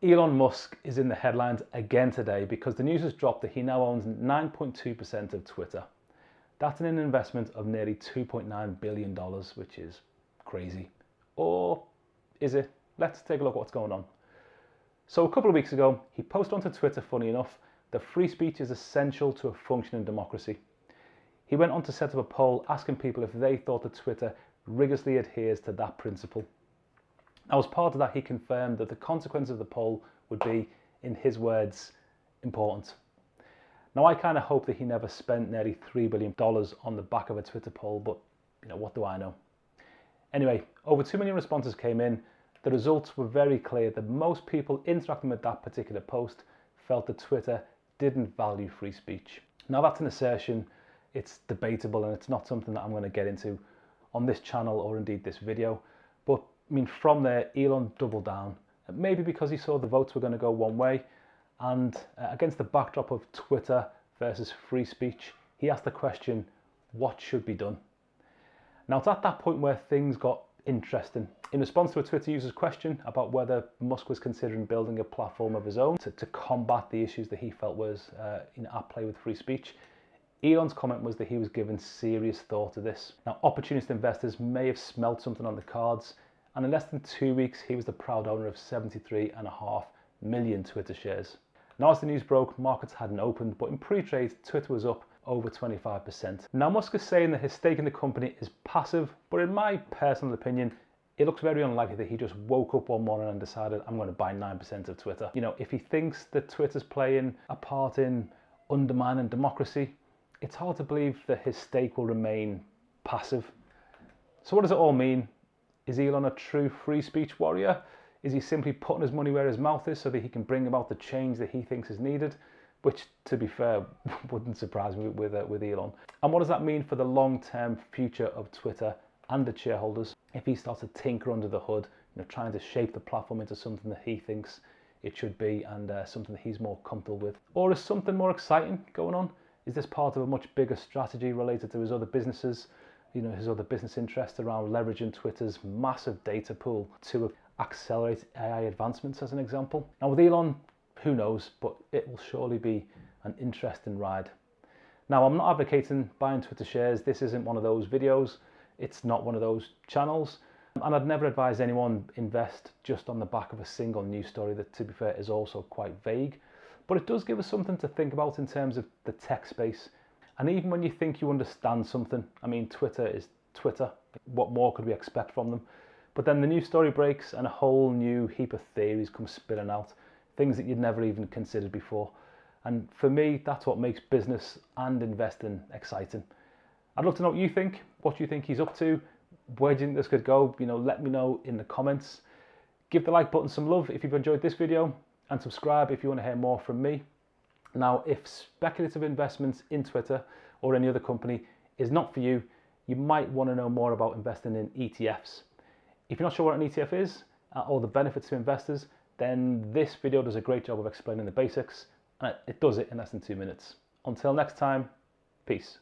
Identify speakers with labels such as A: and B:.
A: Elon Musk is in the headlines again today because the news has dropped that he now owns 9.2% of Twitter. That's an investment of nearly $2.9 billion, which is crazy. Or is it? Let's take a look at what's going on. So a couple of weeks ago, he posted onto Twitter, funny enough, that free speech is essential to a functioning democracy. He went on to set up a poll asking people if they thought that Twitter rigorously adheres to that principle. Now, as part of that, he confirmed that the consequence of the poll would be, in his words, important. Now, I kind of hope that he never spent nearly $3 billion on the back of a Twitter poll, but what do I know? Anyway, over 2 million responses came in. The results were very clear that most people interacting with that particular post felt that Twitter didn't value free speech. Now, that's an assertion. It's debatable, and it's not something that I'm going to get into on this channel or indeed this video. But from there, Elon doubled down, maybe because he saw the votes were going to go one way, and against the backdrop of Twitter versus free speech, he asked the question, what should be done? Now, it's at that point where things got interesting. In response to a Twitter user's question about whether Musk was considering building a platform of his own to combat the issues that he felt was at play with free speech, Elon's comment was that he was giving serious thought to this. Now, opportunist investors may have smelt something on the cards, and in less than 2 weeks, he was the proud owner of 73.5 million Twitter shares. Now, as the news broke, markets hadn't opened, but in pre-trade, Twitter was up over 25%. Now, Musk is saying that his stake in the company is passive, but in my personal opinion, it looks very unlikely that he just woke up one morning and decided, I'm going to buy 9% of Twitter. If he thinks that Twitter's playing a part in undermining democracy, it's hard to believe that his stake will remain passive. So what does it all mean? Is Elon a true free speech warrior? Is he simply putting his money where his mouth is so that he can bring about the change that he thinks is needed? Which, to be fair, wouldn't surprise me with Elon. And what does that mean for the long-term future of Twitter and its shareholders if he starts to tinker under the hood, trying to shape the platform into something that he thinks it should be and something that he's more comfortable with? Or is something more exciting going on? Is this part of a much bigger strategy related to his other businesses, his other business interests around leveraging Twitter's massive data pool to accelerate AI advancements, as an example? Now, with Elon, who knows, but it will surely be an interesting ride. Now, I'm not advocating buying Twitter shares. This isn't one of those videos. It's not one of those channels. And I'd never advise anyone invest just on the back of a single news story that, to be fair, is also quite vague. But it does give us something to think about in terms of the tech space. And even when you think you understand something, Twitter is Twitter. What more could we expect from them? But then the news story breaks and a whole new heap of theories come spilling out, things that you'd never even considered before. And for me, that's what makes business and investing exciting. I'd love to know what you think. What do you think he's up to? Where do you think this could go? Let me know in the comments. Give the like button some love if you've enjoyed this video, and subscribe if you want to hear more from me. Now, if speculative investments in Twitter or any other company is not for you, you might want to know more about investing in ETFs. If you're not sure what an ETF is or the benefits to investors, then this video does a great job of explaining the basics, and it does it in less than 2 minutes. Until next time, peace.